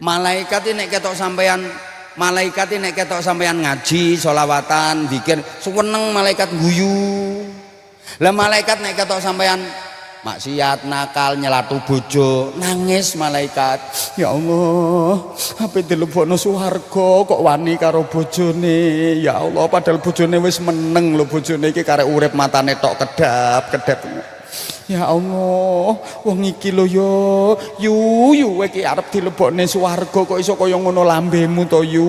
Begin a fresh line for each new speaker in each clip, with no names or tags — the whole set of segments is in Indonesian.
Malaikat ini nek ketok sampean ngaji, sholawatan, zikir, seneng malaikat guyu. Lah malaikat nek ketok sampean maksiat, nakal, nyelatu bojo, nangis malaikat. Ya Allah, ape dilebokno swarga kok wani karo bojone. Ya Allah, padahal bojone wis meneng lho, bojone iki karek urip matane tok kedap-kedap. Ya Allah, wong iki lho yu iki arep dilebokne swarga kok iso kaya ngono lambemu to yu.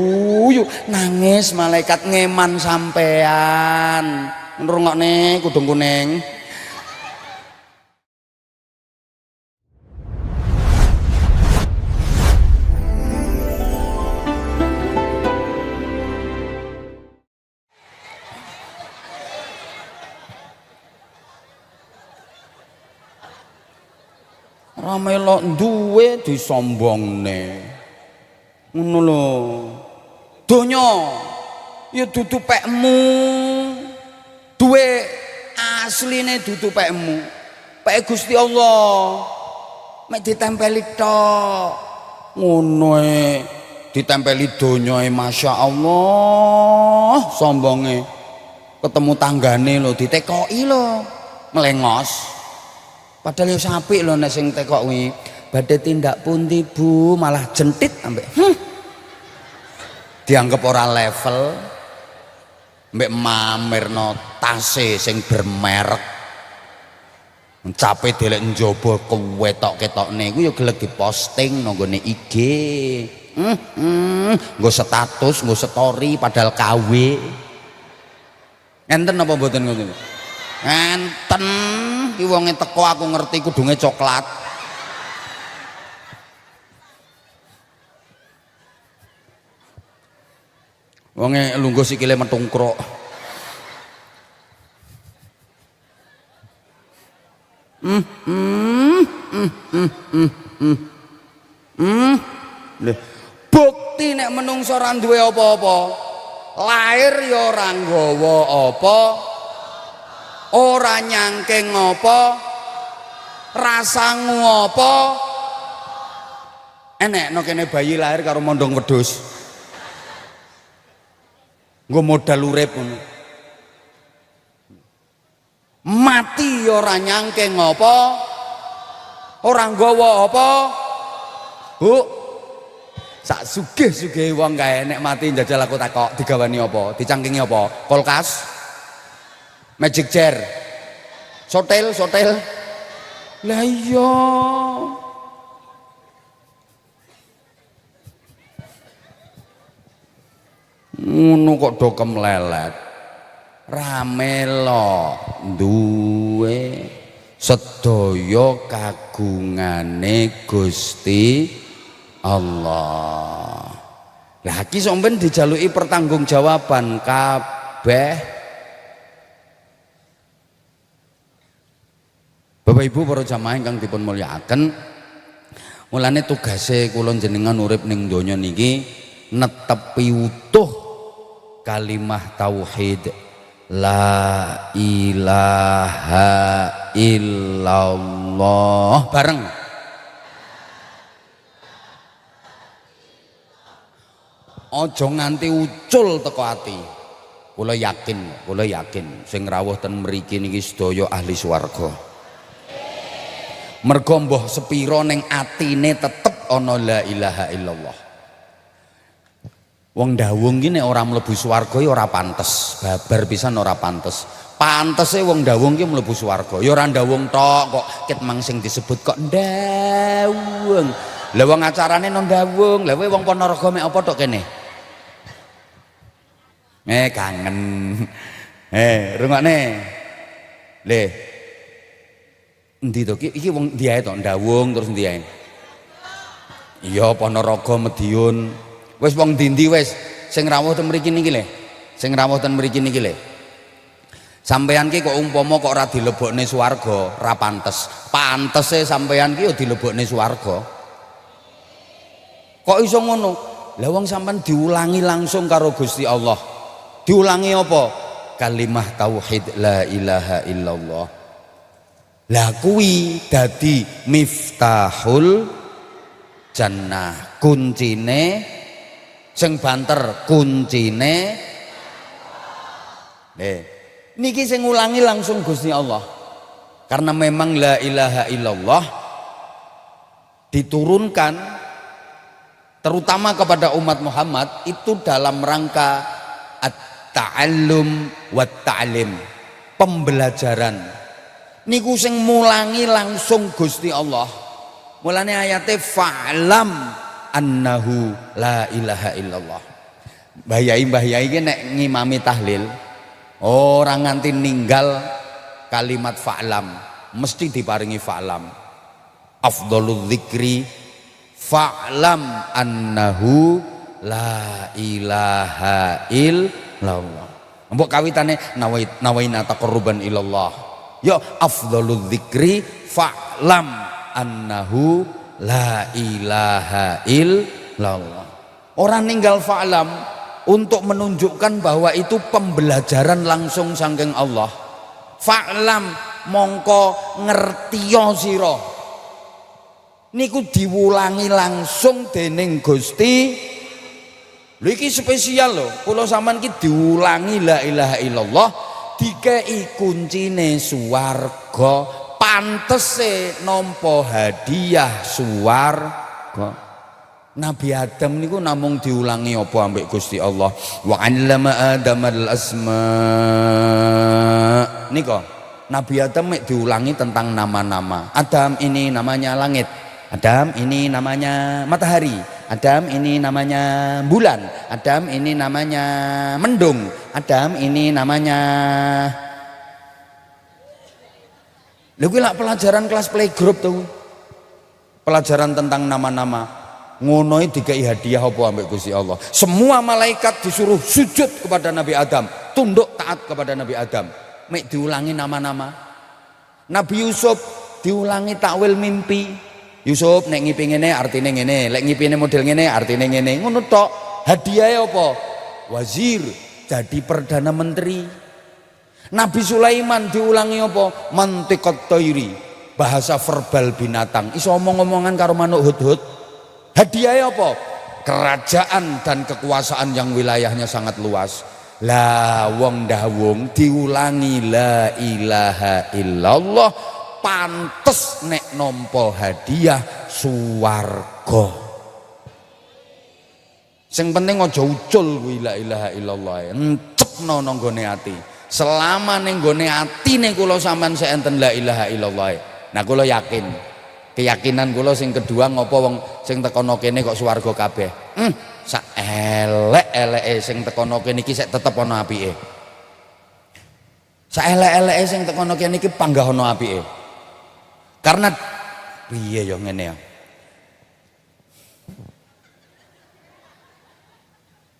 Nangis malaikat ngeman sampean. Ngrungokne kudung kuning. Ramelok duwe disombongne. Ngono lho. Donya ya dudu pekmu. Duwe asline dudu pekmu. Pek Gusti Allah. Mek ditempeli tok. Ngono ditempeli donya Masya Allah. Sombonge. Ketemu tanggane lho ditekoki lho. Melengos. Padahal yo sapik lho nek sing tekok kuwi badhe tindak pundi Bu malah jentit ambek dianggap ora level ambek mamerno tase sing bermerek mencape delek njaba kewetok-ketokne iku yo gelek diposting nang gone IG nggo status nggo story padahal KW enten apa mboten ngoten enten iki wonge teko aku ngerti kudunge coklat. Wonge lungguh sikile metungkruk. Bukti nek menungso ora duwe apa-apa. Lair ya ora nggawa apa. Ora nyangking apa, rasa apa, enek no kene bayi lahir karo mondong wedhus, nggo modal urip ngono. Mati ora nyangking apa, ora nggawa apa, Bu. Sak sugih-sugih wong kae nek mati njajal aku takok digawani apa, dicangkingi apa, kulkas. Magic chair, sotel, lah iya, ngono kok do kemlelet, rame lo, duwe, sedaya kagungane Gusti Allah. Lah iki sampeyan dijaluki pertanggungjawaban kabeh. Bapak Ibu para jamaah ingkang dipun mulyakaken, mulane tugase kula jenengan urip ning donya niki netepi utuh kalimah tauhid la ilaha illallah bareng. Aja nganti ucul teko ati. Kula yakin sing rawuh ten mriki niki sedaya ahli swarga. Mergo mbah sepira ning atine tetep ana la ilaha illallah. Wong ndawung ki nek ora mlebu swarga ya ora pantes, babar pisan ora pantes. Pantese wong ndawung ki mlebu swarga. Ya ora ndawung tok kok ket mang sing disebut kok ndawung. Lah wong acarane nang ndawung, lha kowe wong Ponorogo mek apa tok kene? Kangen. Rungokne. Le endi to iki wong ndi ae to ndawung terus ndi ae iya Ponorogo Madiun wis wong ndi wis sing rawuh ten mriki niki le sampeyan ki kok umpama kok ora dilebokne swarga ra pantes pantese sampeyan ki ya dilebokne swarga kok iso ngono lah wong sampean diulangi langsung karo Gusti Allah diulangi apa kalimah tauhid la ilaha illallah. Lah kuwi dadi miftahul jannah. Kuncine sing banter kuncine niki sing ngulangi langsung Gusti Allah. Karena memang la ilaha illallah diturunkan terutama kepada umat Muhammad itu dalam rangka at-ta'allum wa ta'lim, pembelajaran. Niku sing mulangi langsung Gusti Allah. Mulane ayate fa'lam annahu la ilaha illallah. Mbah Yai iki nek ngimami tahlil orang nganti ninggal kalimat fa'lam mesti diparingi fa'lam. Afdhalul dzikri fa'lam annahu la ilaha illallah. Mbok kawitane nawaina taqarruban ilallah. Ya afdhalul dzikri fa'lam annahu la ilaha illallah. Orang ninggal fa'lam untuk menunjukkan bahwa itu pembelajaran langsung saking Allah. Fa'lam mongko ngertiyo sira. Niku diwulangi langsung dening Gusti. Lho iki spesial lho. Kula sampean iki diulangi la ilaha illallah, dikei kuncine swarga, pantese nampa hadiah swarga. Nabi Adam niku namung diulangi apa ambek Gusti Allah. Wa 'allama Adamal asma. Niko Nabi Adam mek diulangi tentang nama-nama. Adam ini namanya langit, Adam ini namanya matahari, Adam ini namanya bulan, Adam ini namanya mendung, Adam ini namanya. Lha kuwi lak pelajaran kelas playgroup tuh. Pelajaran tentang nama-nama. Ngono dikai hadiah apa ambek Gusti Allah. Semua malaikat disuruh sujud kepada Nabi Adam, tunduk taat kepada Nabi Adam. Mek diulangi nama-nama. Nabi Yusuf diulangi takwil mimpi. Yusuf nek ngipi ngene artine ngene, lek ngipine model ngene artine ngene. Ngono tok. Hadiahe apa? Wazir, jadi perdana menteri. Nabi Sulaiman diulangi apa? Mantiqat thairi, bahasa verbal binatang. Iso omong-omongan karo manuk hudhud. Hadiahnya apa? Kerajaan dan kekuasaan yang wilayahnya sangat luas. Lah wong dawung diulangi la ilaha illallah, pantes nek nampa hadiah swarga. Sing penting aja ucul kuwi la ilaha illallah, encepno nang gone ati. Selama ning gone atine kula sampean sik enten la ilaha illallah. Nah kula yakin, keyakinan kula sing kedua ngopo wong sing tekono kene kok swarga kabeh. Sak elek-eleke sing tekono kene iki sik tetep ana apike. Sak elek-eleke sing tekono kene iki panggah ana apike. Karena piye ya ngene ya.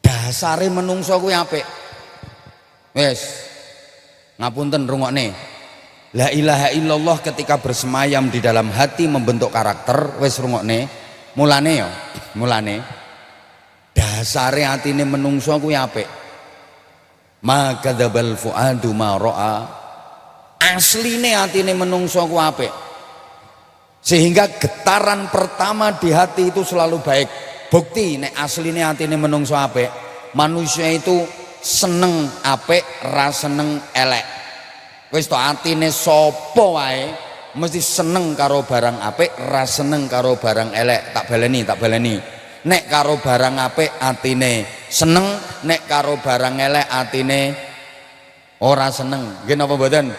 Dasare menungso kuwi apik. Wis. Ngapunten rungokne. La ilaha illallah ketika bersemayam di dalam hati membentuk karakter. Wis rungokne, mulane dasare atine menungso kuwi apik. Ma kadzabal fuadu ma ra'a. Asline atine menungso kuwi apik. Sehingga getaran pertama di hati itu selalu baik. Bukti nek asline atine menungso apik, manusia itu seneng apik, ra seneng elek. Wis to atine sapa wae mesti seneng karo barang apik, ra seneng karo barang elek. Tak baleni. Nek karo barang apik atine seneng, nek karo barang elek atine ora seneng. Nggih napa mboten?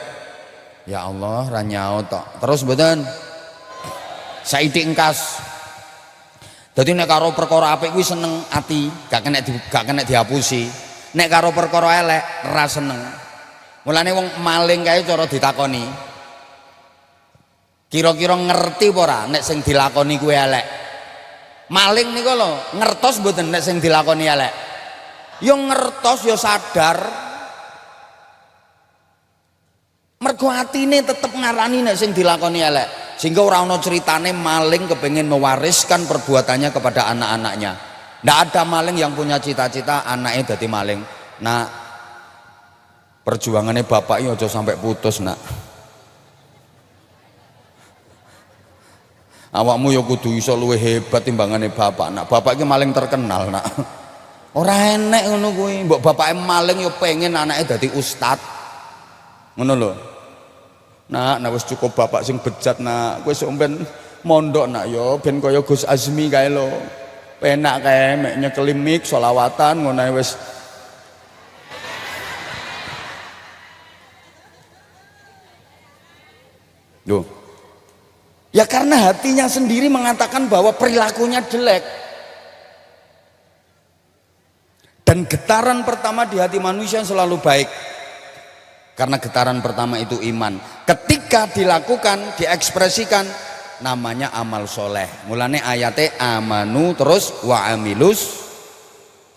Ya Allah, ra nyaut tok. Terus mboten? Saiki engkas. Dadi nek karo perkara apik kuwi seneng ati, gak kena dihapusi. Nek karo perkara elek ra seneng. Mulane wong maling kae cara ditakoni, kira-kira ngerti apa ora nek sing dilakoni kuwi elek? Maling niku lho, ngertos mboten nek sing dilakoni elek? Ya ngertos, ya sadar. Mergo atine tetep ngarani nek sing dilakoni elek. Sehingga ora ana ceritane maling kepengin mewariskan perbuatannya kepada anak-anaknya. Ndak ada maling yang punya cita-cita anaknya dadi maling. Nah, perjuangannya bapaknya aja sampai putus nak. Awakmu ya kudu iso luwih hebat timbangane bapak. Nak bapak iki maling terkenal nak. Ora enek ngono kuwi. Mbok bapake maling ya pengen anake dadi ustad. Ngono lho. Nak wis cukup bapak sing bejat nak. Kowe sok ben mondok nak ya ben kaya Gus Azmi kae lho. Penak kae mek nyekeli mik selawatan ngono ae wis. Loh. Ya karena hatinya sendiri mengatakan bahwa perilakunya jelek. Dan getaran pertama di hati manusia selalu baik. Karena getaran pertama itu iman. Ketika dilakukan, diekspresikan, namanya amal soleh. Mulane ayate amanu terus wa amilus.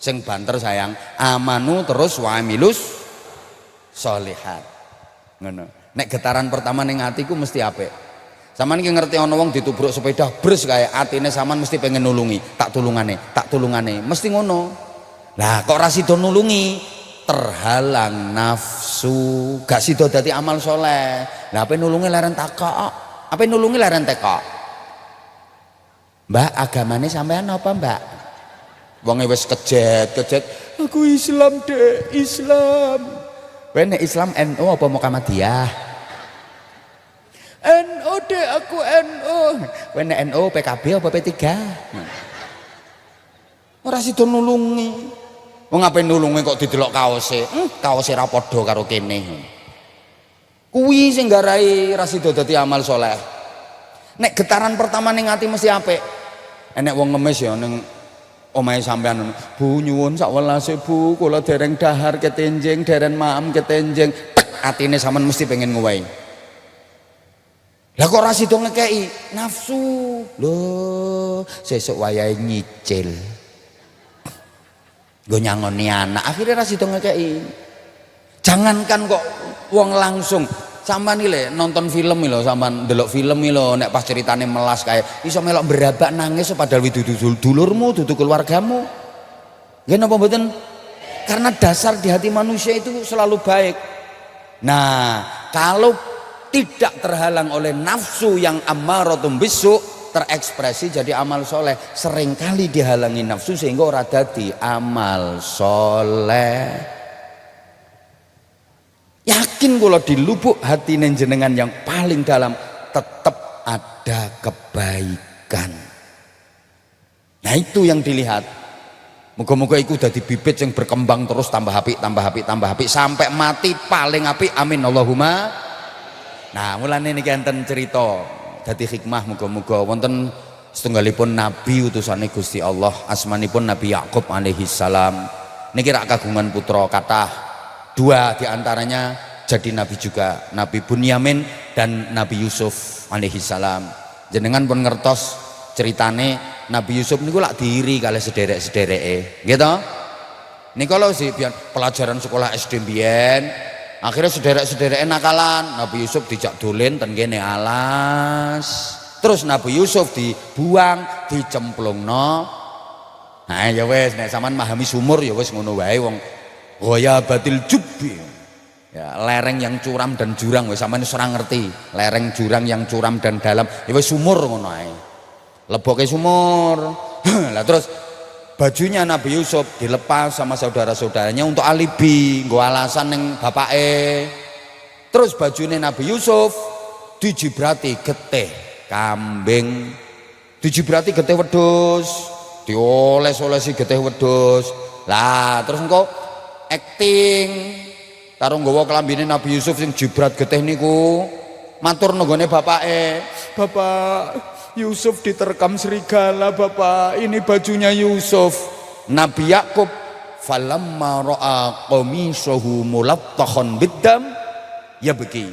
Sing banter sayang, amanu terus wa amilus solihat. Ngono. Nek getaran pertama ning atiku mesti apik. Sampeyan iki ngerti ana wong ditubruk sepeda bres kae, atine sampean mesti pengen nulungi, tak tulungane, mesti ngono. Lah kok ra sida nulungi, terhalang nafsu, gak sida dadi amal soleh. Lah ape nulungi leren takok, ape nulungi leren tekok. Mbak, agamane sampean apa, Mbak? Wonge wis kejet, aku Islam, Dek, Islam. Kowe nek Islam NU apa Muhammadiyah? NU, Dek, aku NU. Kowe nek NU PKB apa P3? Ora sida nulungi. Wong ape nulungi kok didelok kaose? Kaose ra padha karo kene. Kuwi sing nggarai ra sida dadi amal soleh. Nek getaran pertama ning ati mesti apik. Enek wong ngemis ya ning omahe sampean, Bu nyuwun sak welase Bu, kula dereng dahar ketenjeng, dereng maem ketenjeng. Tek atine sampean mesti pengen ngowahi. Lah kok ora sida ngekeki? Nafsu. Lho, sesuk wayahe nyicil. Gue nyangoni anak, akhirnya ra sida ngekeki. Jangankan kok wong langsung, sampean iki lho nonton film iki lho, sampean ndelok film iki lho nek pas ceritane melas kae iso melok berabak nangis padahal dudu dulurmu, dudu keluargamu. Nggih napa mboten? Karena dasar di hati manusia itu selalu baik. Nah, kalau tidak terhalang oleh nafsu yang ammaratun bisu, terekspresi jadi amal soleh. Seringkali dihalangi nafsu sehingga ora dadi amal soleh. Yakin kalau di lubuk hati jenengan yang paling dalam tetap ada kebaikan. Nah itu yang dilihat. Moga-moga itu dadi bibit yang berkembang terus tambah apik sampai mati paling apik. Amin Allahumma. Nah mulane niki enten cerita dadi hikmah muga-muga wonten setunggalipun nabi utusane Gusti Allah, asmanipun Nabi Yakub alaihi salam. Niki rak kagungan putra kathah, dua diantaranya jadi nabi juga, Nabi Bunyamin dan Nabi Yusuf alaihi salam. Jenengan pun ngertos ceritane Nabi Yusuf niku lak diiri kalih sederek-sedereke, nggih to? Niku lho sih pelajaran sekolah SD mbiyen. Akhirnya sederek-sedereke nakalan, Nabi Yusuf dijak dolen ten kene alas. Terus Nabi Yusuf dibuang, dicemplungno. Nah ya wis nek sampean memahami sumur ya wis ngono wae wong ghayabatil jubbi. Ya lereng yang curam dan jurang wis sampean wis ora ngerti. Lereng jurang yang curam dan dalam ya wis sumur ngono ae. Leboke sumur. Lah terus bajunya Nabi Yusuf dilepas sama saudara-saudaranya untuk alibi, nggo alasan ning bapake. Terus bajunya Nabi Yusuf dijibrati getih kambing, dijibrati getih wedhus, dioles-olesi getih wedhus. Lah terus engko acting karo nggawa klambine Nabi Yusuf sing jibrat getih niku, matur nenggone bapake, "Bapak, Yusuf diterkam serigala, Bapak. Ini bajunya Yusuf." Nabi Yakub, "Falamma ra'a qamisahu mulattakhan biddam yabki."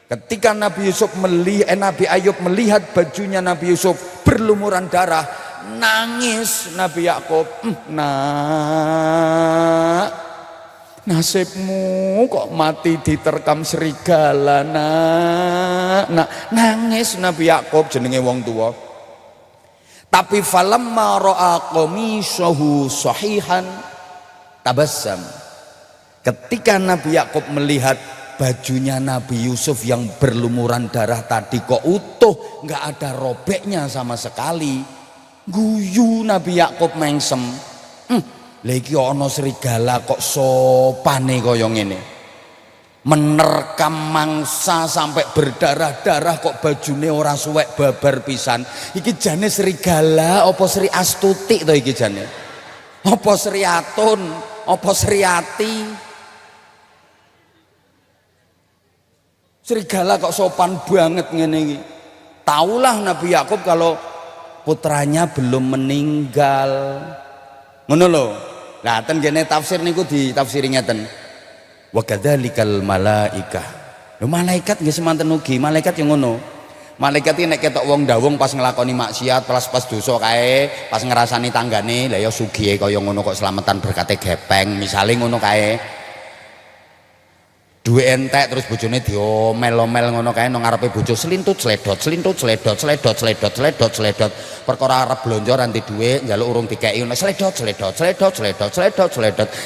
Ketika Nabi Ayub melihat bajunya Nabi Yusuf berlumuran darah, nangis Nabi Yakub. "Nak, nasibmu kok mati diterkam serigala, nak." Nangis Nabi Yakub, jenenge wong tua. Tapi falamma ra'a qamisahu sahihan tabassam. Ketika Nabi Yakub melihat bajunya Nabi Yusuf yang berlumuran darah tadi kok utuh, nggak ada robeknya sama sekali. Guyu Nabi Yakub mengsem. Lagi ono serigala kok sopane kaya ngene. Menerkam mangsa sampai berdarah-darah kok bajune ora suwek babar pisan. Iki jane serigala apa Sri Astuti to iki jane? Apa Sri Atun, apa Sri Ati? Serigala kok sopan banget ngene iki. Taulah Nabi Yakub kalau putranya belum meninggal. Ngono lho. Lah ten kene tafsir niku ditafsiri ngeten. Wa kadzalikal malaikah. Lho malaikat nggih semanten ugi, malaikat yang ngono. Malaikat iki nek ketok wong ndawung pas nglakoni maksiat, pas dosa kae, pas ngrasani tanggane, lah ya sugihe kaya ngono kok slametan berkate gepeng, misale ngono kae. Duwe entek terus bojone diomel-omel ngono kae nang ngarepe bojo slintut sledot perkara arep blonjo ranti dhuwit njaluk urung dikeki ngono sledot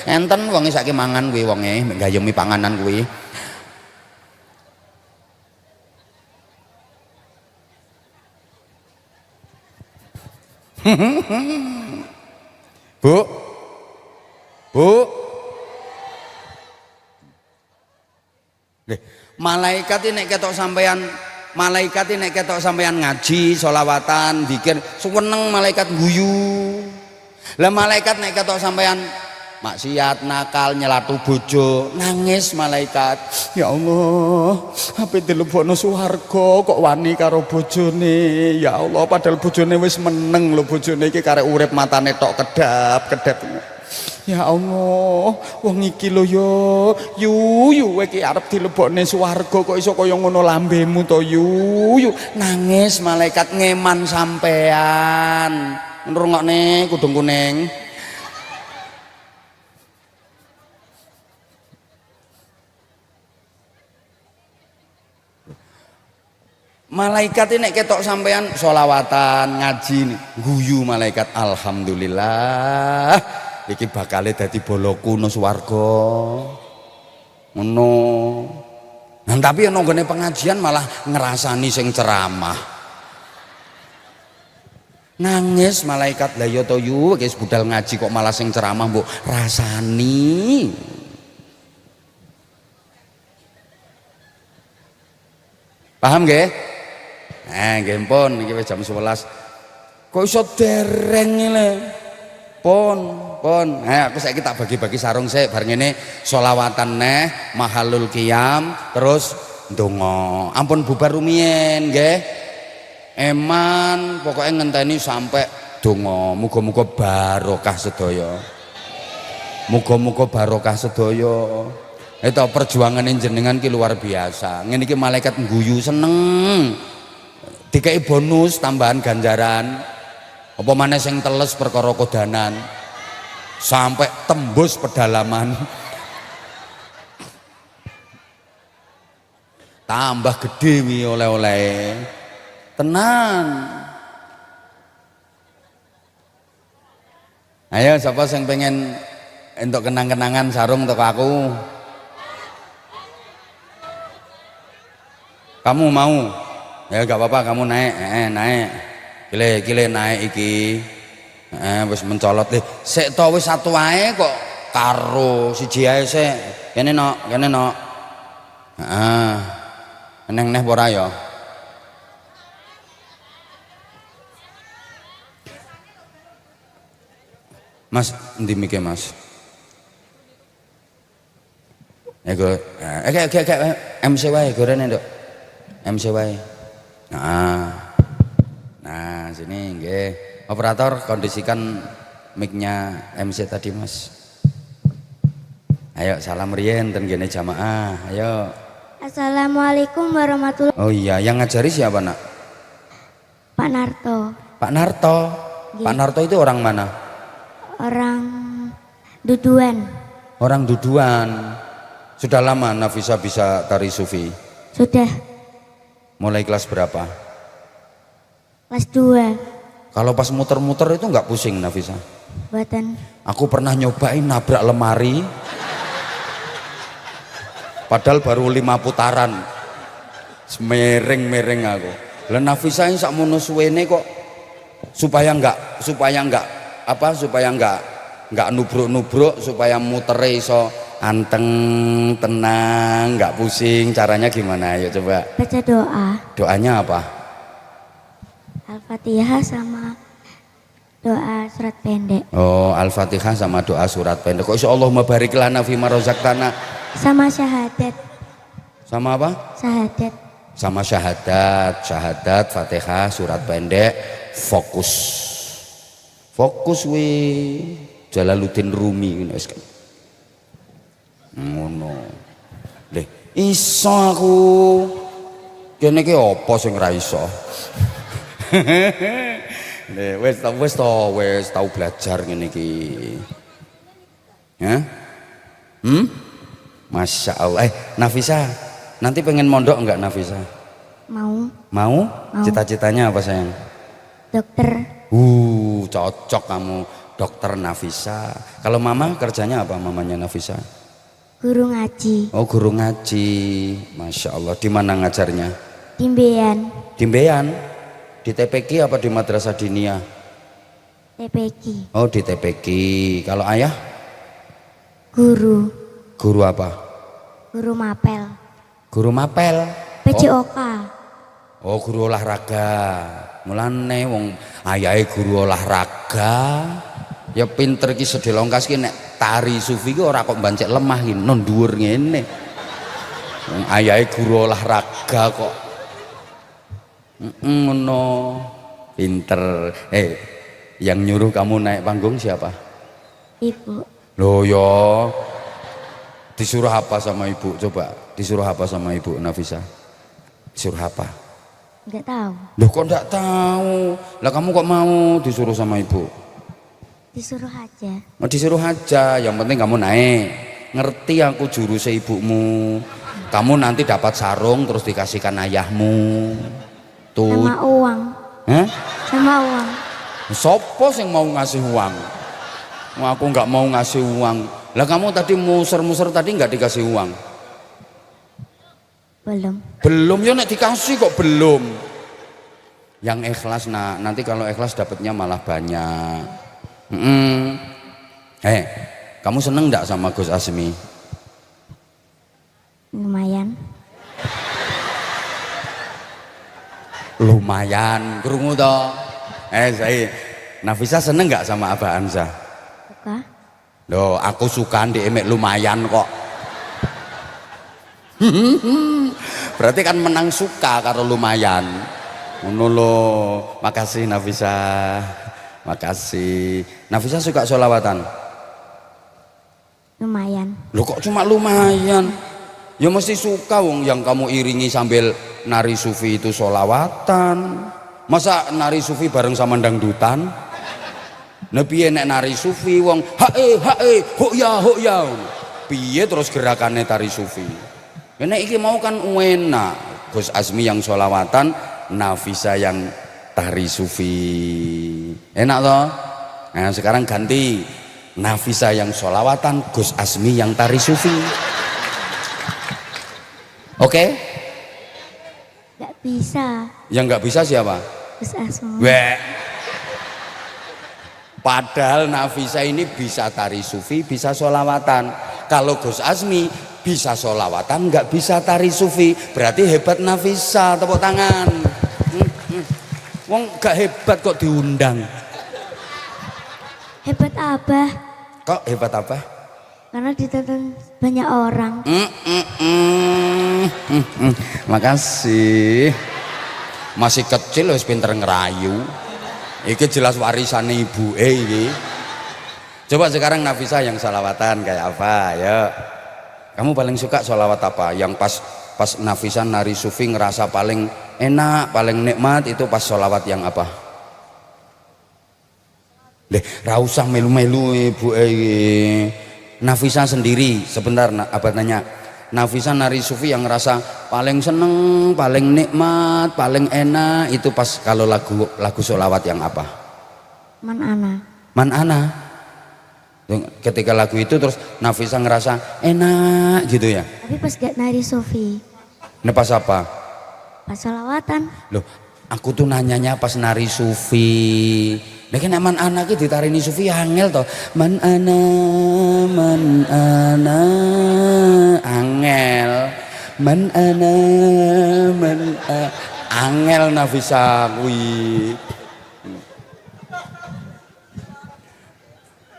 enten wonge saiki mangan kuwi wonge nggayemi panganan kuwi. Bu malaikat ini ketok sampeyan ngaji, sholawatan, zikir, seneng malaikat guyu. Lah malaikat nek ketok sampeyan maksiat, nakal, nyelatu bojo, nangis malaikat. Ya Allah, ape dilebokno swarga kok wani karo bojone. Ya Allah, padahal bojone wis meneng lho, bojone iki karek urip matane tok kedap-kedap. Ya Allah, wong iki lho yu iki arep dilebokne swarga kok iso kaya ngono lambemu to yu. Nangis malaikat ngeman sampean. Nrungokne kudung kuning. Malaikat ini ketok sampean sholawatan, ngaji, guyu malaikat. Alhamdulillah iki bakale dadi boloku nang swarga. Ngono. Nah, tapi ana nggone pengajian malah ngrasani sing ceramah. Nangis malaikat. Lah ya to yu wis budal ngaji kok malah sing ceramah mbok rasani. Paham nggih? Nggih pun iki wis jam 11. Kok iso dereng ngene? Pun. Aku saiki tak bagi-bagi sarung sik bar ngene sholawatan neh mahalul qiyam terus ndonga. Ampun bubar rumiyin nggih. Eman pokoke ngenteni sampai donga. Muga-muga barokah sedaya. Muga-muga barokah sedaya. Itu perjuangan jenengan ki luar biasa. Ngene iki malaikat ngguyu seneng. Dikai bonus tambahan ganjaran. Apa maneh sing teles perkara kodanan. Sampai tembus pedalaman. Tambah gede wi oleh-oleh. Tenan. Ayo siapa yang pengen untuk kenang-kenangan sarung untuk aku? Kamu mau? Ya gak apa-apa kamu naik, naik. Kile naik iki. Wis mencolot deh. Sik to wis satu ae kok karo siji ae sik. Kene nok. Heeh. Eneng neh ora ya? Mas, endi mike Mas? Oke, MC wae gorene, Nduk. MC wae. Nah, sini nggih. Operator kondisikan mic-nya MC tadi, Mas. Ayo salam riyen ten gene jamaah. Ayo.
Assalamualaikum warahmatullahi wabarakatuh.
Oh iya, yang ngajari siapa, Nak?
Pak Narto.
Pak Narto.
Iya.
Pak Narto itu orang mana?
Orang Duduan.
Orang Duduan. Sudah lama Nafisa bisa tari sufi?
Sudah.
Mulai kelas berapa?
Kelas 2.
Kalau pas muter-muter itu nggak pusing Nafisa?
Buatan.
Aku pernah nyobain nabrak lemari. Padahal baru 5 putaran. Mereng-mereng aku. Lah Nafisa ini sakmono suwene kok supaya enggak nubruk-nubruk, supaya mutere iso anteng, tenang, enggak pusing. Caranya gimana? Ayo coba.
Baca doa.
Doanya apa?
Al-Fatihah sama doa surat pendek.
Oh, Al-Fatihah sama doa surat pendek. Kok insya Allahumma barik lana fima razaqtana.
Sama syahadat.
Sama apa?
Syahadat.
Sama syahadat, Fatihah, surat pendek, fokus. Fokus wi Jalaluddin Rumi ngono wis kan. Ngono. Leh, iso aku. Kene iki apa sing ra iso? Wes tau belajar ngene iki. Ya? Masya Allah. Nafisa, nanti pengen mondok enggak Nafisa?
Mau.
Mau? Cita-citanya apa sayang?
Dokter.
Cocok kamu dokter Nafisa. Kalau mama kerjanya apa mamanya Nafisa?
Guru ngaji.
Oh guru ngaji. Masya Allah. Di mana ngajarnya?
Timbean.
Timbean? Di TPQ apa di Madrasah Diniyah?
TPQ.
Oh di TPQ. Kalau ayah?
Guru.
Guru apa?
Guru mapel.
Guru mapel.
PJOK.
Oh guru olahraga. Mulane wong ayahe guru olahraga. Ya pinter ki sedelongkas ki nek tari sufi ki ora kok bancek lemah ki non dhuwur ngene. Wong ayahe guru olahraga kok. Ngono. Pinter. Yang nyuruh kamu naik panggung siapa?
Ibu.
Loh ya. Disuruh apa sama ibu? Coba disuruh apa sama ibu Nafisa? Disuruh apa?
Enggak tahu.
Loh kok enggak tahu? Lah kamu kok mau disuruh sama ibu?
Disuruh aja.
Oh, disuruh aja, yang penting kamu naik. Ngerti aku jurusnya ibumu. Kamu nanti dapat sarung terus dikasihkan ayahmu. Tuh.
Sama uang.
Hah?
Sama uang.
Sopo yang mau ngasih uang? Aku nggak mau ngasih uang. Lah kamu tadi muser-muser tadi nggak dikasih uang?
Belum.
Belum ya nek dikasih kok belum. Yang ikhlas nanti kalau ikhlas dapatnya malah banyak. Kamu seneng nggak sama Gus Asmi?
Lumayan.
Lumayan, krungu toh. Saya Nafisa seneng nggak sama Abah Anza?
Suka.
Loh, aku suka di emek lumayan kok. Berarti kan menang suka karo lumayan. Ngono lho. Makasih Nafisa. Makasih. Nafisa suka sholawatan?
Lumayan.
Loh kok cuma lumayan? Ya mesti suka wong yang kamu iringi sambil nari sufi itu sholawatan. Masa nari sufi bareng sama dangdutan? Nah piye nek nari sufi wong hae hoya. Piye terus gerakannya tari sufi? Ya nek iki mau kan enak. Gus Asmi yang sholawatan, Nafisa yang tari sufi. Enak toh? Nah sekarang ganti. Nafisa yang sholawatan, Gus Asmi yang tari sufi. Oke?
Gak bisa.
Yang nggak bisa siapa?
Gus Asmi.
Padahal Nafisa ini bisa tari sufi, bisa sholawatan. Kalau Gus Asmi bisa sholawatan, nggak bisa tari sufi. Berarti hebat Nafisa, tepuk tangan. Wong gak hebat kok diundang.
Hebat Abah.
Kok hebat apa?
Karena ditonton banyak orang.
Makasih. Masih kecil wis pinter ngerayu. Iki jelas warisan ibu iki. Coba sekarang Nafisa yang sholawatan kayak apa? Ya. Kamu paling suka sholawat apa? Yang pas Nafisa nari sufi ngerasa paling enak, paling nikmat itu pas sholawat yang apa? Ra usah melu-melu ibu Nafisa sendiri sebentar apa nanya. Nafisa nari sufi yang ngerasa paling seneng, paling nikmat, paling enak itu pas kalau lagu sholawat yang apa?
Man ana.
Man ana. Ketika lagu itu terus Nafisa ngerasa enak gitu ya.
Tapi pas gak nari sufi,
Ini pas apa?
pas sholawatan.
Loh, aku tuh nanyanya pas nari sufi. Nah kan aman anaknya ditarini sufi angel toh. Man ana angel. Man ana angel Nafisa kuwi.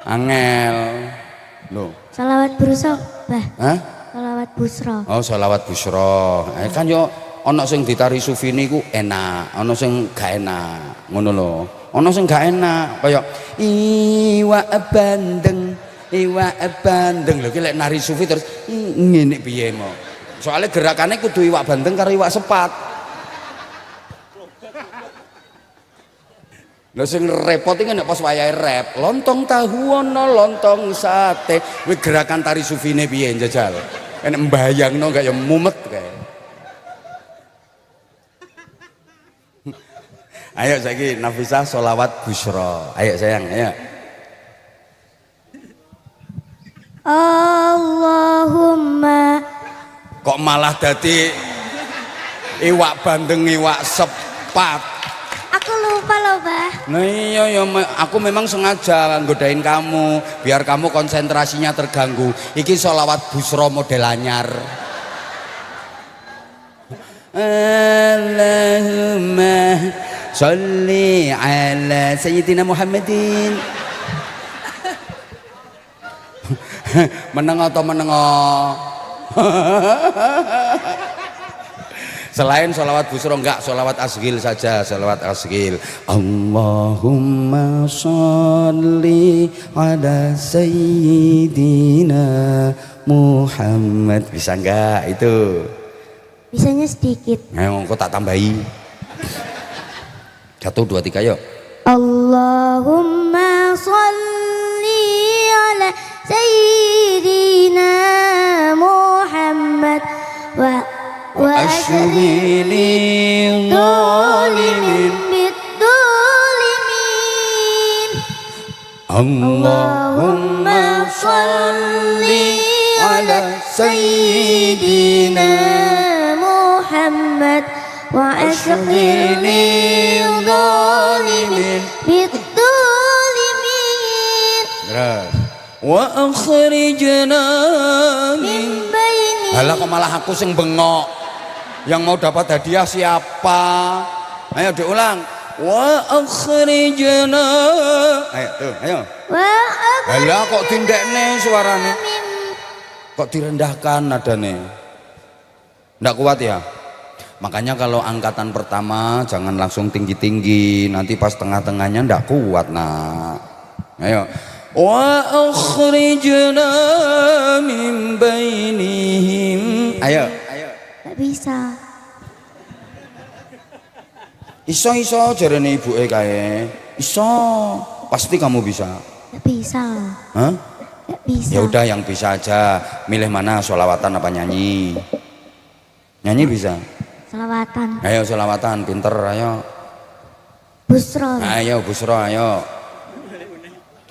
Angel. Loh.
Sholawat busro, bah.
Hah?
Sholawat busro.
Oh, sholawat busro. Kan yo ana sing ditari sufi niku enak, ana sing gak enak. Ngono lho. Ana sing gak enak kaya iwak bandeng, iwak bandeng. Lho ki lek nari sufi terus ngene piye mo. Soalnya gerakannya kudu iwak bandeng karo iwak sepat. Lho sing repot iki nek pas wayahe rap, lontong tahu ana lontong sate. Kuwi gerakan tari sufine piye njajal? Enek mbayangno gak ya mumet kae. Ayo saiki Nafisa sholawat busra. Ayo sayang, ayo.
Allahumma.
Kok malah dadi iwak bandeng iwak sepat.
Aku lupa loh, bah.
Nah iya ya, aku memang sengaja nggodain kamu biar kamu konsentrasinya terganggu. Iki sholawat busro model anyar. Allahumma sholli ala sayyidina Muhammadin. Meneng atau menengo? Selain sholawat busro enggak, sholawat asghil saja, sholawat asghil. Allahumma sholli ala sayyidina Muhammad. Bisa enggak itu?
Bisanya sedikit.
Ayo kok tak tambahi. 1, 2, 3 yuk.
Allahumma sholli ala sayyidina Muhammad wa
ashghili dhalimin
bid-dhalimin.
Allahumma sholli ala sayyidina
Muhammad wa ashghili dhalimin bid-dhalimin.
Terus wa akhrijna min
Baini.
Halah kok malah aku sing bengok. Yang mau dapat hadiah siapa? Ayo diulang. Wa akhrijna. Ayo tuh, ayo.
Wa
Halah kok tindekne suarane. Kok direndahkan nadane. Nggak kuat ya? Makanya kalau angkatan pertama jangan langsung tinggi-tinggi, nanti pas tengah-tengahnya nggak kuat nak. Ayo. Wa akhrijna min bainihim. Ayo.
tak bisa.
Iso jarene ibuke kae. Iso. Pasti kamu bisa.
Tak bisa.
Hah?
Tak bisa.
Ya udah yang bisa aja. Milih mana, sholawatan apa nyanyi? Nyanyi bisa.
Selawatan.
Ayo sholawatan, pinter ayo.
Busro.
Ayo busro ayo.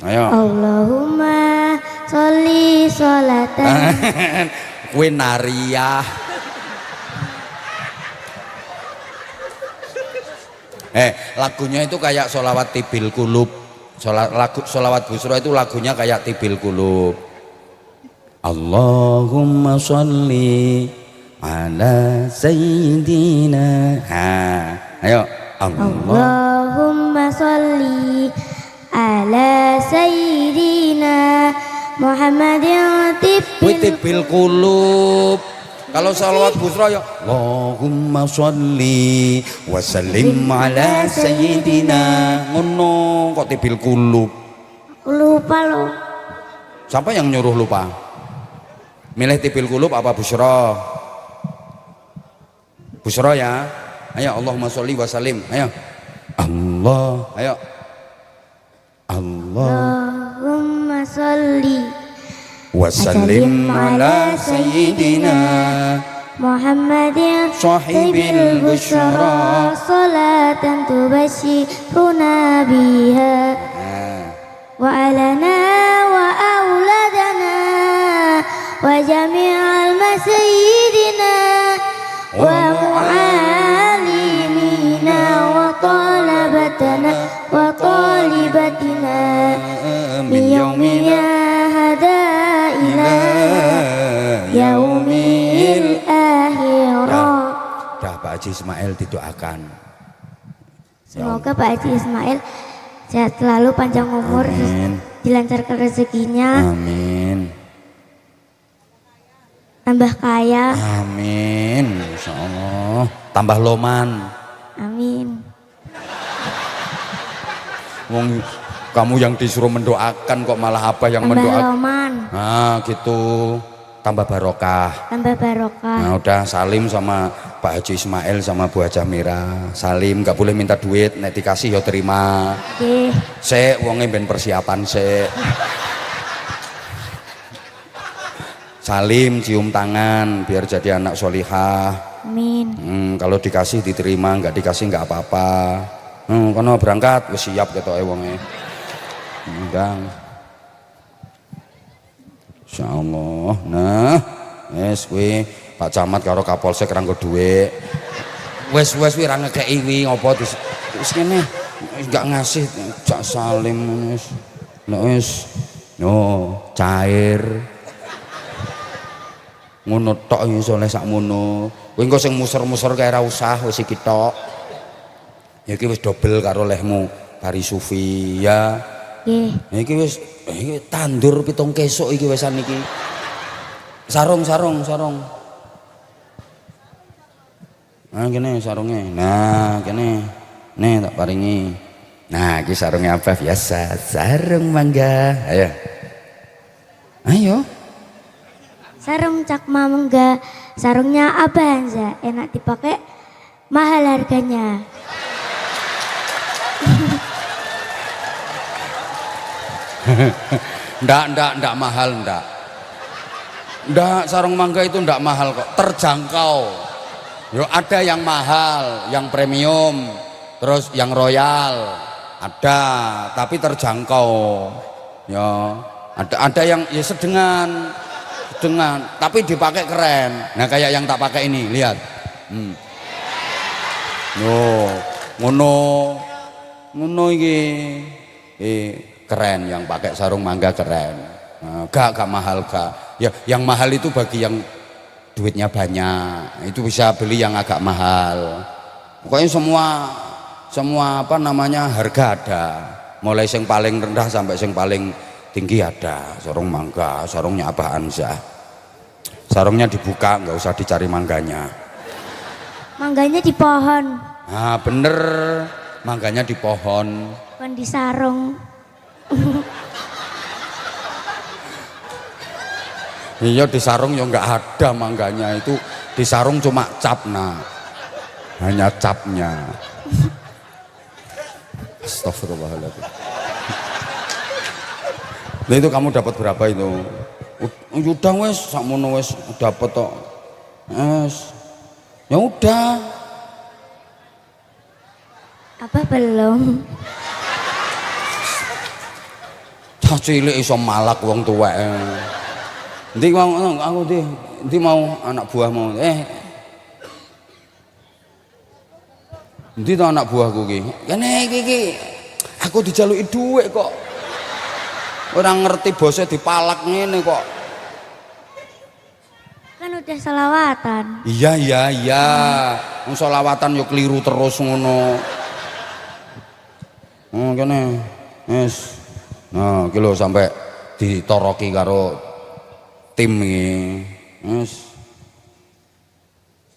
Ayo.
Allahumma sholli sholatan.
Kue nariyah. Lagunya itu kayak sholawat tibil kulub. Sholawat busro itu lagunya kayak tibil kulub. Allahumma sholli ala sayyidina. Ayo.
Allahumma sholli ala sayyidina Muhammadin
tibil kulub. Kalau sholawat busra ya Allahumma sholli wa sallim ala sayyidina. Ngono kok tibil kulub.
Lupa loh.
Siapa yang nyuruh lupa? Milih tibil kulub apa busra? Busra ya. Ayo Allahumma sholli wa sallim. Ayo. Allah. Ayo. Allah.
Allahumma sholli
wa sallim ala sayyidina
Muhammadin
sahibil busyra
salatan tubashiruna biha wa alana wa وجميع المسيدنا ومعلمينا وطلبتنا وطالبتنا من يومنا هذا إلى يوم الآخرة.
Dah Pak Haji Ismail didoakan.
Semoga Pak Haji Ismail sehat selalu, panjang umur,
Amin.
dilancarkan rezekinya,
Amin.
tambah kaya.
Amin. Insya Allah. Tambah loman.
Amin.
Wong kamu yang disuruh mendoakan kok malah apa yang
Tambah
mendoakan?
loman,
Nah gitu. Tambah barokah.
tambah barokah.
Nah udah salim sama Pak Haji Ismail sama Bu Hajah Mira. Salim, gak boleh minta duit, nek dikasih ya terima.
Oke.
Sek wonge ben persiapan sek. Salim, cium tangan biar jadi anak solihah.
Amin.
Kalau dikasih diterima, nggak dikasih nggak apa-apa. Kono berangkat wis siap ketoke wonge. Undang. Insyaallah. Nah, wis kuwi Pak Camat karo Kapolsek ra nggo dhuwit. Wis kuwi ra ngekeki wi ngopo wis kene enggak ngasih jak salim wis. Nek wis no cair. Ngono tok iso oleh sakmono. Kowe engko sing muser-muser kae ra usah wis iki tok. Ya iki wis dobel karo lehmu Bari Sufi ya.
Nggih.
Iki wis iki tandur pitung kesuk iki wisan iki. Sarung. Nah kene sarungnya. Nah kene. Nih tak paringi. Nah iki sarungnya apa biasa? Sarung mangga. Ayo.
Sarung Cakma Mangga, sarungnya Abah Hanza, enak dipakai, mahal harganya.
Ndak mahal ndak. Ndak, sarung mangga itu ndak mahal kok, terjangkau. Yo ada yang mahal, yang premium, terus yang royal, ada, tapi terjangkau. Ya, ada yang ya sedengan, tapi dipakai keren. Nah kayak yang tak pakai ini, lihat. Ngono iki. Keren, yang pakai sarung mangga keren. Nah, gak mahal gak. Ya, yang mahal itu bagi yang duitnya banyak. Itu bisa beli yang agak mahal. Pokoknya semua apa namanya harga ada. Mulai yang paling rendah sampai yang paling tinggi ada. Sarung mangga, sarungnya Abah Anza. Sarungnya dibuka, nggak usah dicari mangganya.
Mangganya di pohon.
Nah bener, mangganya di pohon.
Bukan di sarung.
Iya di sarung ya nggak ada mangganya, itu di sarung cuma capna, hanya capnya. Astagfirullahaladzim. Nah itu kamu dapat berapa itu? Udah wes, sakmono wes dapat tok. Wes, ya udah.
Apa belum?
Cah cilik iso malak wong tuwek. Ndi mau aku ndi mau anak buahmu. Ndi to anak buahku ki? Kene iki aku dijaluki dhuwit kok. Ora ngerti bose dipalak ngene kok.
Kan udah selawatan.
Iya. Wong selawatan yo keliru terus ngono. Kene. Wis. Nah, iki lho sampai ditoroki karo tim iki. Wis.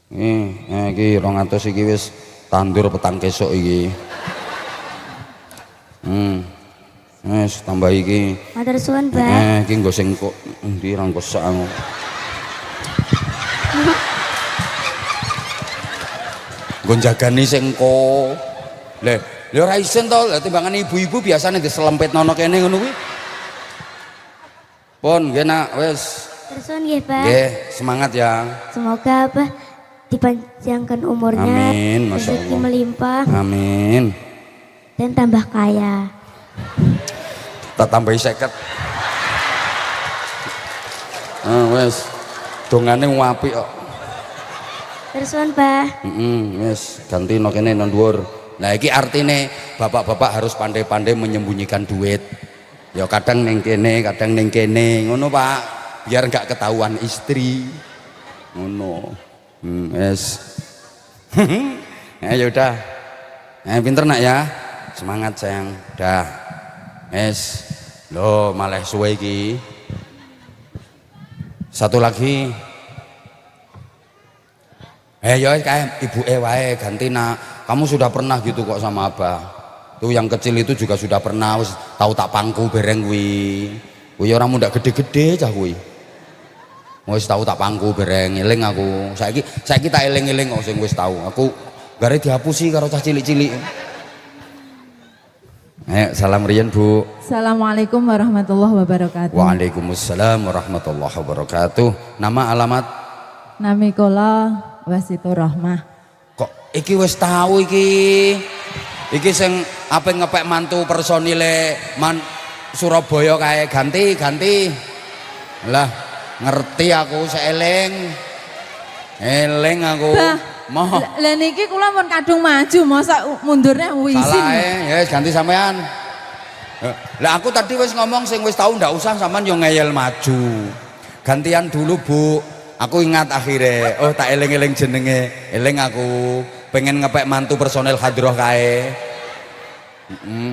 Iki 200 iki wis tandur petang kesuk iki. Wis tambah iki.
Matur suwun, Mbak.
Iki nggo sing kok endi ra ngosak. Nggo jagani sing kok. Lha ora isen to, timbangan ibu-ibu biasane diselempitno kene ngono kuwi. Pun nggih nak wis.
Matur suwun nggih, Pak.
Nggih, semangat ya.
Semoga Abah dipanjangkan umurnya,
Amin, Masya
rezeki
Allah.
melimpah,
Amin.
dan tambah kaya.
Tak tambahi 50. Wis. Dongane apik kok.
Tersuwun, Bah.
Wis ganti no kene no dhuwur. Lah iki artine bapak-bapak harus pandai-pandai menyembunyikan duit. Ya kadang ning kene, kadang ning kene, ngono Pak. Biar enggak ketahuan istri. Ngono. Wis. Ya udah. Pinter nak ya. Semangat sayang. Dah. Wis. Loh, malah suwe iki. Satu lagi. Ya kayak ibu wae ganti nak. Kamu sudah pernah gitu kok sama abah. Tuh yang kecil itu juga sudah pernah tahu tak pangku bereng kuwi. Kuwi ora mundak gede-gede cah kuwi. Wis tahu tak pangku bereng eling aku. Saiki tak eling-eling kok sing wis tahu. Aku gare dihapusi karo cah cilik-cilik. Salam riyen Bu.
Assalamualaikum warahmatullahi wabarakatuh.
Waalaikumsalam warahmatullahi wabarakatuh. Nama alamat?
Nami kula Wasitur Rahmah.
Kok iki wis tahu iki? Iki sing ape ngepek mantu personile Surabaya kae ganti. Lah ngerti aku seeling. Eling aku. Moh.
Lah niki kula pun kadung maju masa mundurnya wisin.
Salah ya ganti sampean. Lah aku tadi wis ngomong sing wis tahu ndak usah sampean yo ngeyel maju. Gantian dulu Bu. Aku ingat akhirnya, tak eling-eling jenenge, eling aku pengen ngepek mantu personel hadroh kae.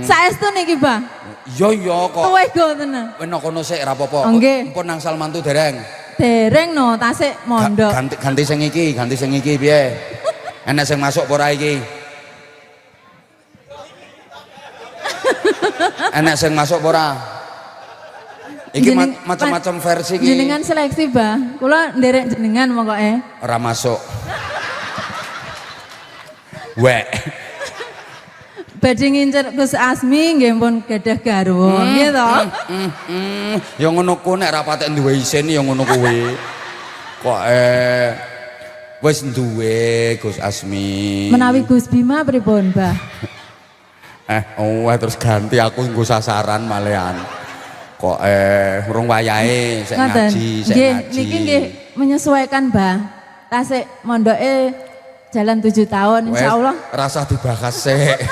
Saestu niki, Bang.
Iya kok.
Tuweh go tenan.
Weno kono sik ra apa-apa.
Nggih.
Empun nangsal mantu dereng.
Dereng no, tasik mondok.
Ganti sing iki piye? Enek sing masuk apa ora iki? Enek sing masuk apa ora? Iki macam-macam versi iki.
Jenengan seleksi, Bah. Kula nderek jenengan pokoke.
Ora masuk. Wek.
Badhe ngincer Gus Asmi nggih pun gadah garwa, nggih to?
Ya ngono ku nek ra patek duwe isin ya ngono kuwi. Kok wis duwe Gus Asmi.
Menawi Gus Bima pripun, Bah?
Terus ganti aku nggo sasaran malehan. Kok urung wayahe sik ngaji, sik ngaji.
Niki nggih menyesuaikan, Bah. Tasik mondoke jalan 7 tahun insyaallah.
Rasa dibahas sik.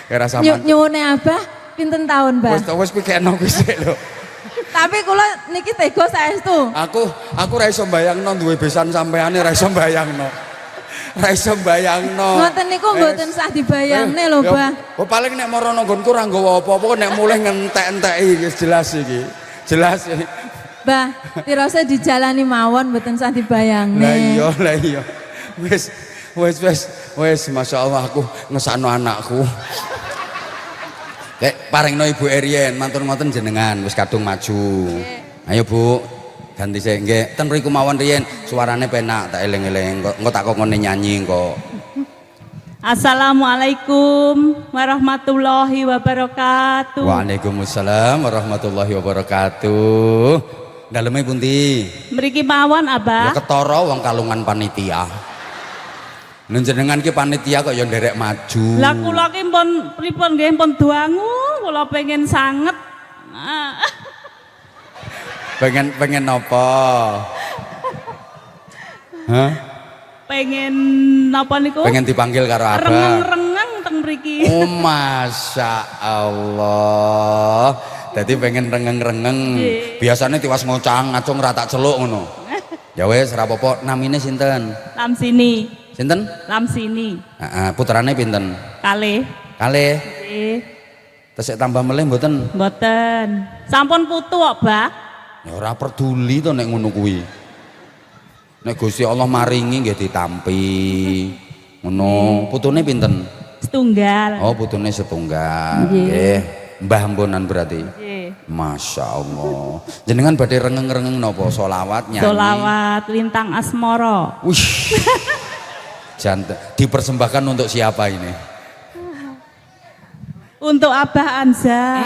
Ya rasa
nyuwune Abah pinten tahun, Bah?
Wis pikirno kuwi sik lho.
Tapi kula niki tega saestu.
Aku ra iso mbayangno duwe besan sampeane ra iso mbayangno. Ra iso mbayangno.
Ngoten niku mboten sah dibayangne lho, Bah.
Paling nek marana nggonku ora nggawa apa-apa nek mulih ngentek-enteki wis jelas iki. Jelas.
Bah, tirose dijalani mawon mboten sah dibayangne.
Lah iya. Wis masyaallah aku ngesakno anakku. Paringno Ibu Erien, mantun ngoten jenengan wis kadung maju. Ayo Bu, ganti sik nggih. Ten mriku mawon riyen suarane penak tak eling-eling. Engko tak kokone nyanyi engko.
Assalamualaikum warahmatullahi wabarakatuh.
Waalaikumsalam warahmatullahi wabarakatuh. Daleme pundi?
Mriki mawon, Abah.
Ya ketara wong kalungan panitia. Njenengan ki panitia kok ya nderek maju.
Lah kula ki pripun nggih pun duangu, kula pengen sanget.
Pengen napa? Hah?
Pengen napa niku?
Pengen dipanggil karo Abah.
Rengeng-rengeng teng mriki.
Oh, Masya Allah. Jadi pengen rengeng-rengeng. Biasanya tiwas ngocang, ngacung rata celuk ngono. Ya wes, rapopo. Namine sinten?
Lamsini.
Sinten?
Lamsini.
Putrane pinten?
Kalih.
Kalih.
Nggih.
Tesik tambah melih mboten?
Mboten. Sampun putu kok, Bah.
Ya ora peduli to nek ngono kuwi. Nek Gusti Allah maringi nggih ditampi. Ngono. Putune pinten?
Setunggal.
Oh, putune setunggal. Nggih. Mbah mbonan berarti.
Nggih.
Masya Allah. Jenengan badhe rengeng-rengeng napa? Sholawat nyanyi?
Sholawat lintang asmara.
Wih. Dipersembahkan untuk siapa ini?
Untuk Abah Anza.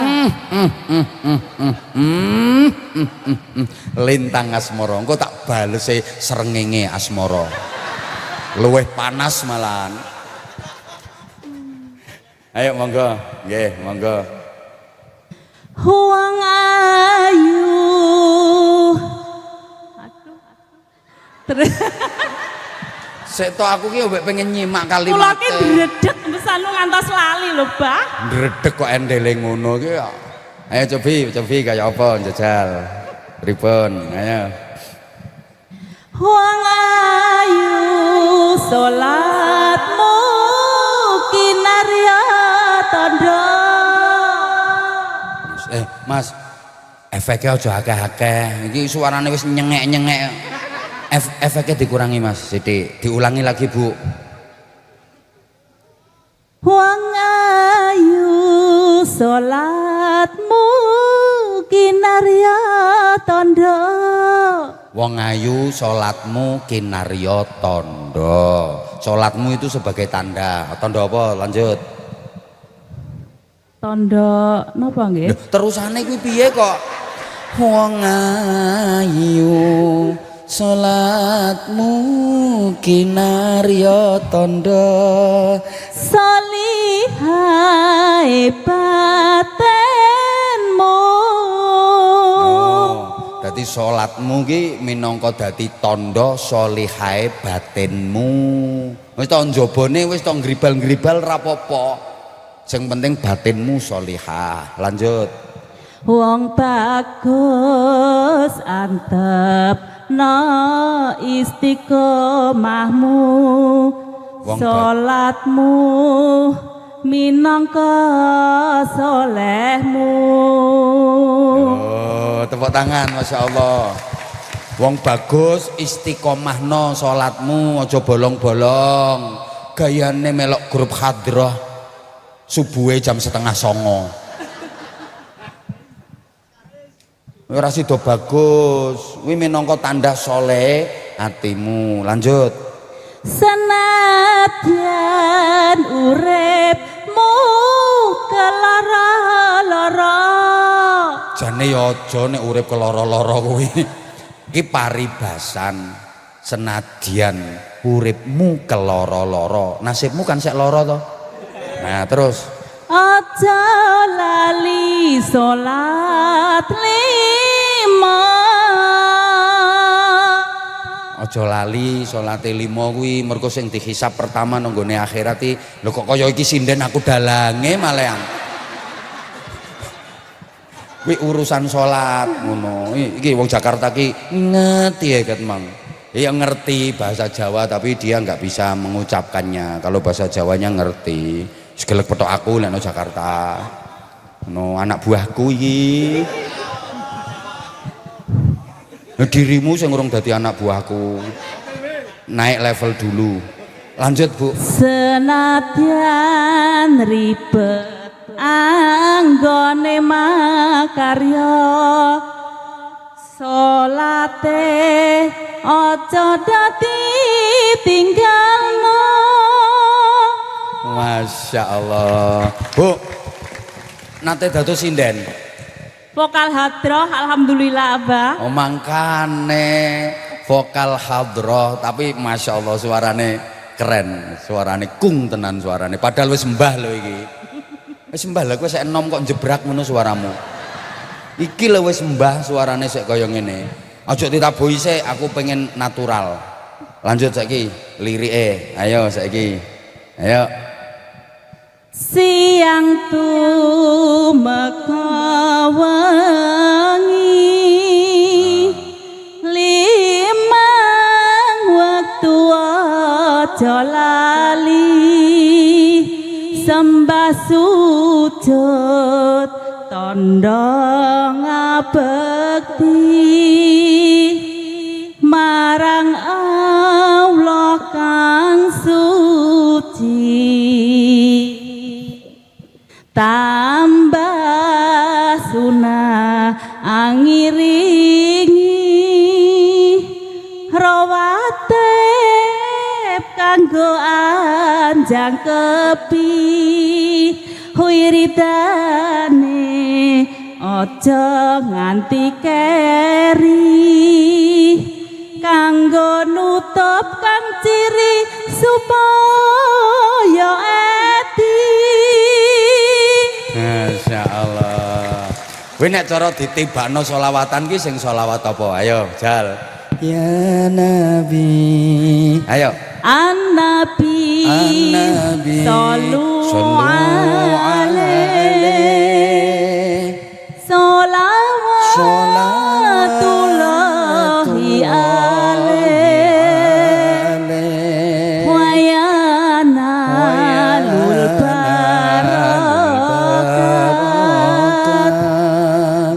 Lintang asmara. Engko tak balese srengenge asmara. Luwih panas malahan. Ayo monggo, nggih, monggo.
Huang ayu
Sik to aku ki mbek pengen nyimak
Kula ki
kalimat.
dredeg pesan ngantos lali lho, Bah.
Ndredeg kok endele ngono ki ya. Ayo cobi kaya apa njajal. Pripun? Ayo.
Wong ayu salatmu kinarya tandha.
Mas, efeknya aja akeh-akeh. Iki suarane wis nyengek-nyengek. Efeknya dikurangi Mas, sithik. Diulangi lagi, Bu.
Wong ayu salatmu kinarya tandha.
Wong ayu salatmu kinarya tandha. Salatmu itu sebagai tanda. Tanda apa? Lanjut.
Tondo napa nggih?
Terusane kuwi piye kok? Wong ayu salatmu kinarya tandha.
Solihai batenmu.
Dadi salatmu ki minangka dadi tandha solihae batinmu. Wis to njabane wis to ngribal-ngribal ra apa-apa. Sing penting batinmu solihah. Lanjut.
Wong bagus antep no istiqomahmu. Salatmu minangka solehmu.
Oh, tepuk tangan Masya Allah. Wong bagus istiqomahno salatmu, aja bolong-bolong. Gayane melok grup hadrah. Subuhe jam 8:30. Ora sida bagus. Kuwi minangka tanda soleh atimu. Lanjut.
Senadyan uripmu kelara-lara.
Jane ya aja nek urip keloro-loro kuwi. Iki paribasan. Senadyan uripmu keloro-loro. Nasibmu kan sek loro to. Nah, terus.
Aja lali salat lima.
Aja lali salate 5 kuwi mergo sing dihisab pertama nang nggone akhirat iki. Lho kok kaya iki sinden aku dalange malehan. Kuwi urusan salat ngono. Iki wong Jakarta ki ngerti ya ket mang. Dia ngerti bahasa Jawa tapi dia nggak bisa mengucapkannya. Kalau bahasa Jawanya ngerti. Segelek petok aku nek nang Jakarta. No anak buahku iki. Dirimu sing urung dadi anak buahku. Naik level dulu. Lanjut, Bu.
Senadyan ribet anggone makarya. Salate aja dadi tinggalno.
Masya Allah. Bu, nate dados sinden.
Vokal hadroh alhamdulillah, Abah.
Oh mangkane vokal hadroh, tapi Masya Allah suarane keren, suarane kung tenan suarane. Padahal wis mbah lho iki. Wis mbah lho kowe sik enom kok njebrak ngono suaramu. Iki lho wis mbah suarane sik kaya ngene. Aja ditabuhi sik, aku pengen natural. Lanjut saiki lirike. Ayo saiki. Ayo.
Siang tumeka wengi limang wektu aja lali sembah sujud tandha ngabekti marang Allah kang suci. Tambah sunah angiringi rawatib kanggo anjang kepi wiridane aja nganti keri kanggo nutup kang ciri supaya eti.
Masya Allah. Kowe nek cara ditibakno selawatan ki sing selawat apa? Ayo, Jal. ya Nabi. Ayo.
An-Nabi
An-Nabi
sallu
alaihi
sholawatullahi alaihi wa yanalul barakat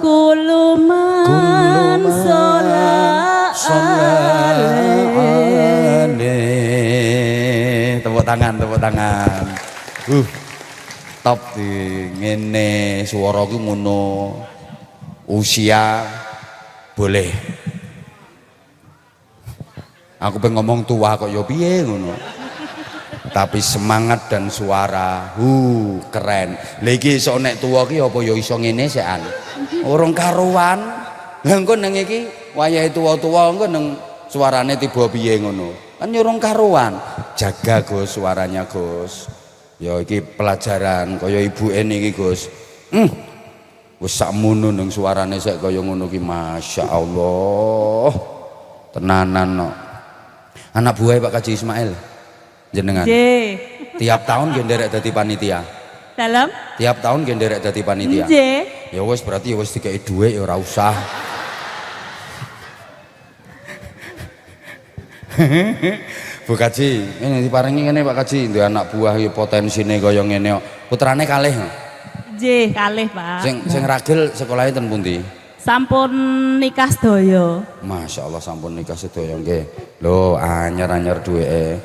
kullu man sholat
tepuk tangan. Top di ngene suaraku ngono. Usia boleh. Aku pengen ngomong tua kok ya piye ngono. Tapi semangat dan suara keren. Lha iki iso nek tuwa ki apa ya iso ngene sekan. Urung karuan. Lah engko nang iki wayahe tuwa-tuwa engko nang suarane tiba piye ngono. Kan nyurung karuan. Jaga Gus suaranya Gus. Ya iki pelajaran kaya ibuke niki Gus. Wis sakmono nang suarane sik kaya ngono ki masyaallah. Tenanan no. Anak buah Pak Kaji Ismail jenengan.
Nggih.
Tiap tahun nggih nderek dadi panitia.
Dalam?
Tiap tahun nggih nderek dadi panitia.
Nggih.
Ya wis berarti ya wis dikei dhuwit ya ora usah. Bu Kaji, ini diparingi ngene Pak Kaji, duwe anak buah iki potensine kaya ngene kok. Putrane kalih.
Nggih, kalih, Pak.
Sing ragil sekolahe ten pundi?
Sampun nikah sedaya.
Masya Allah sampun nikah sedaya nggih. Lho anyar-anyar duweke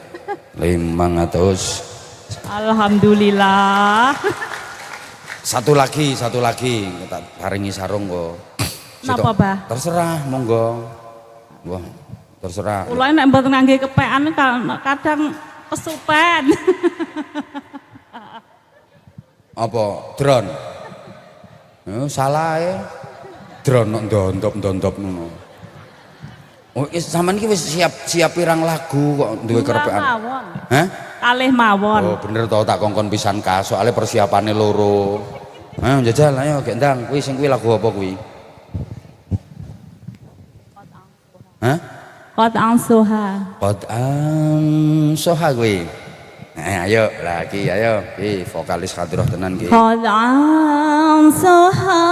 500.
Alhamdulillah.
Satu lagi tak paringi sarung kok.
Napa, Bah?
Terserah monggo. Wah, terserah.
Kula nek mboten ngangge kepekan kadang kesupen.
Apa drone? Salah ya. Drone ndondop ngono. Oh, sampean iki wis siap pirang lagu kok duwe kerepekan.
Mawon.
Hah?
Kalih mawon.
Oh, bener to tak kongkon pisan ka, soalnya persiapane loro. Ayo jajal ayo gek ndang, kuwi sing kuwi lagu apa kuwi? Hah?
Qad ansuha.
Qad ansuha kuwi. Ayo lagi ayo, ki vokalis Khadroh tenan ki.
Qad ansuha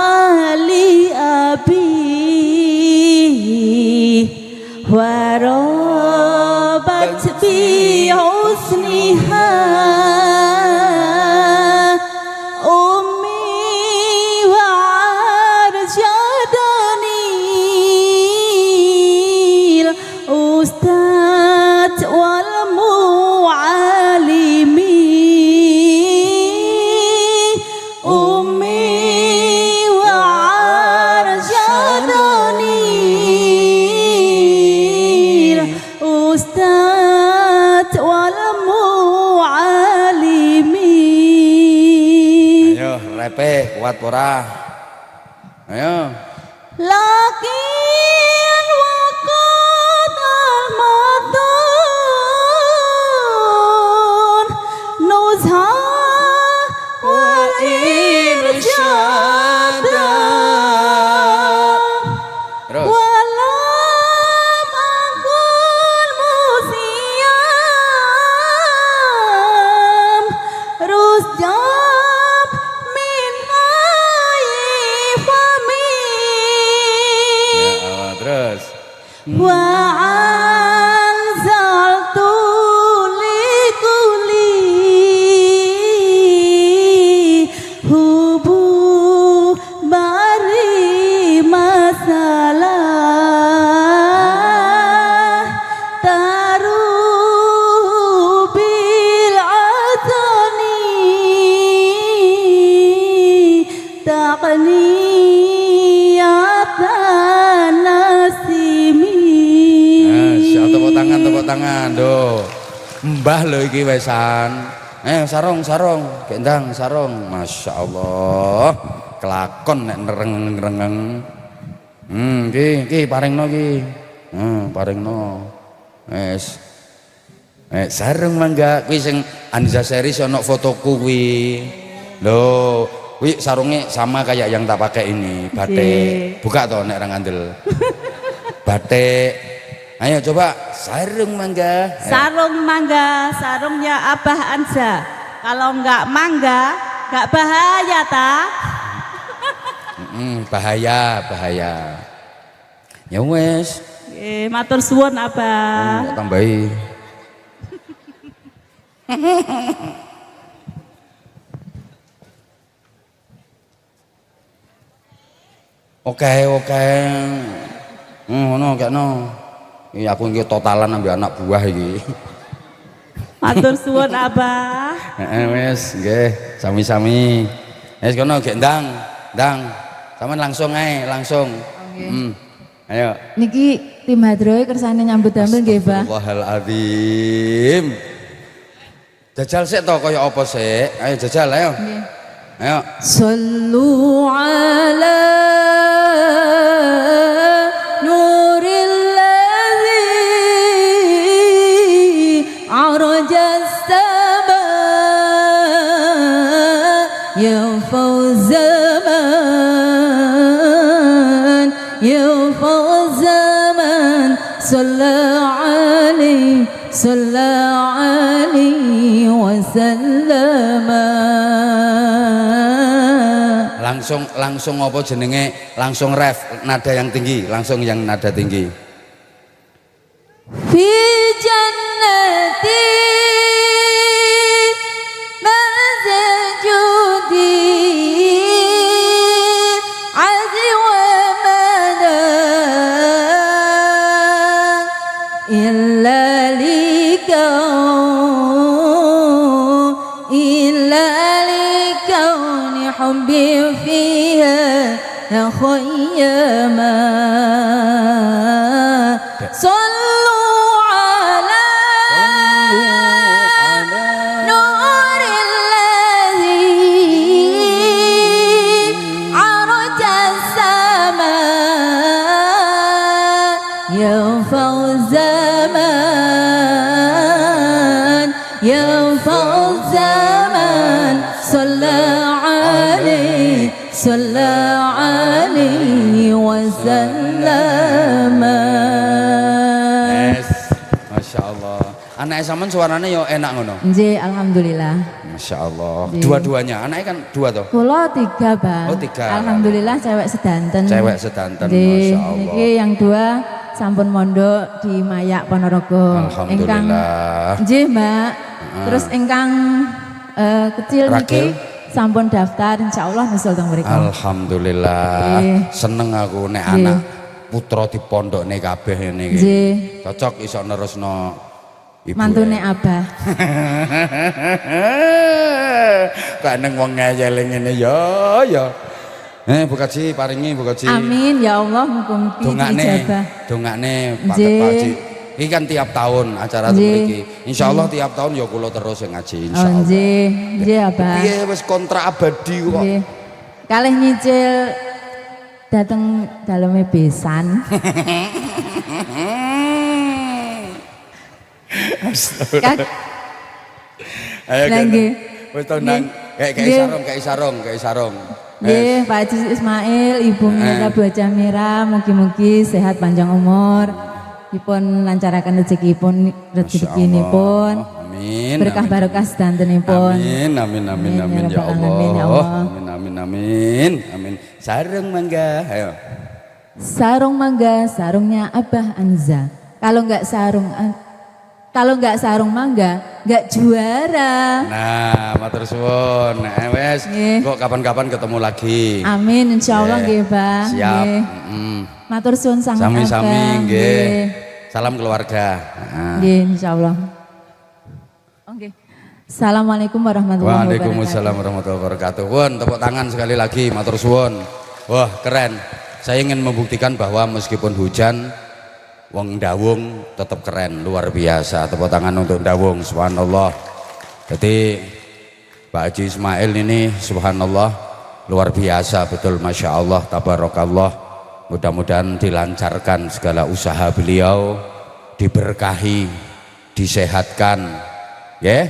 li abi wa rabat bi husniha ummi wa arjadani ustad wal mualimi ummi wa arjadani ustad wal mualimi.
Ayo repe kuat ora? Ayo.
Lakin waqad al-madun nuzha wa irsyada
Terus.
walam akun musiam rusjab min fami
Ya, terus.
wa anzaltu likulli hubu bari masalah tarubil adani taqniyatan nasimi.
Tepuk tangan do. Mbah lho iki wesan. Sarung gendang sarung. Masya Allah kelakon nek nereng-nereng. Ki paringno ki. Paringno. Wes. Sarung mangga kuwi sing Anza series ono fotoku kuwi. Lho, kuwi sarungnya sama kayak yang tak pakai ini, batik. Buka toh nek ra ngandel. Batik Ayo coba sarung mangga.
Sarung mangga, sarungnya Abah Anza. Kalau enggak mangga, enggak bahaya ta?
Bahaya, bahaya. Ya wes.
Matur suwun Abah.
Tambahi. Oke. Ngono kene. Iki aku iki totalan ambek anak buah iki.
Matur suwun Abah.
Wes, nggih, sami-sami. Wes kono gek ndang. Sampeyan langsung ae, langsung. Ayo.
Niki tim Hadroe kersane nyambut damel nggih, Bah.
Astagfirullahaladzim. Jajal sik to kaya apa sik? Ayo jajal ayo.
Nggih.
Ayo.
Sallu ala nuril ladzi arajas sama ya fawzaman ya fawzaman sallallahu alaihi wasallam.
Langsung apa jenenge? Langsung ref nada yang tinggi, langsung yang nada tinggi.
Fi jannati masjudi azzi wa mada illa likauni hubbi fiha khayyama. Sallu ala nuril ladzi arajas sama ya fawzaman ya fawzaman sallallahu alaihi wasallam.
Masya Allah. Anak sampean suaranya yo enak ngono.
Nggih, alhamdulillah.
Masya Allah.
Nggih.
Dua-duanya, anaknya kan dua toh.
Kula 3, Bang.
Oh, 3.
Alhamdulillah cewek sedanten.
Cewek sedanten,
Nggih,
Masya Allah.
niki yang 2 sampun mondok di Mayak Ponorogo.
Alhamdulillah.
Nggih, Mbak. Terus ingkang kecil niki
Ragil.
sampun daftar insyaallah nyusul teng mriku.
Alhamdulillah.
Nggih.
Seneng aku nek
Nggih.
anak putra di pondokne kabeh ngene iki.
Nggih.
Cocok iso nerusno ibu.
Mantune Abah.
Kok neng wong ngeyel ngene ya. Bukaji paringi bukaji.
Amin ya Allah, muga-muga dijabah.
Dongane Pak
Nggih.
Haji. Ini kan tiap tahun acara
Nggih.
mriki. Insyaallah tiap tahun ya kula terus yang ngaji
Oh,
insyaallah.
nggih, nggih Abah.
Piye wis kontrak abadi kok.
Nggih. Kalih nyicil dateng daleme besan. Kak,
Ayo
Lah,
kan.
nggih.
Wis to nang
Nggih.
kayak sarung.
nggih Pak Haji Ismail, Ibu Mira Bu Haja Mira, mugi-mugi sehat panjang umur. Dipun lancaraken rezekinipun.
Amin.
Berkah
amin.
barokah sedantenipun.
Amin ya
rabbal alamin, ya
Allah.
Allah.
Amin. Sarung mangga. Ayo.
Sarung mangga, sarungnya Abah Anza. Kalau nggak sarung mangga, nggak juara.
Nah, matur suwun. Wes,
Nggih.
kok kapan-kapan ketemu lagi.
Amin, insyaallah nggih, Bang.
Siap.
Nggih. Matur suwun sangat
Sami-sami
Abah.
nggih. Salam keluarga. Nah.
Nggih, insyaallah. Oke. Assalamualaikum warahmatullahi wabarakatuh.
Waalaikumsalam warahmatullahi wabarakatuh. Won, tepuk tangan sekali lagi, matur suwun. Wah, keren. Saya ingin membuktikan bahwa meskipun hujan, wong Dawung tetap keren, luar biasa. Tepuk tangan untuk Dawung, subhanallah. Jadi Pak Haji Ismail ini subhanallah luar biasa betul, masya Allah, tabarakallah. Mudah-mudahan dilancarkan segala usaha beliau, diberkahi, disehatkan, ya.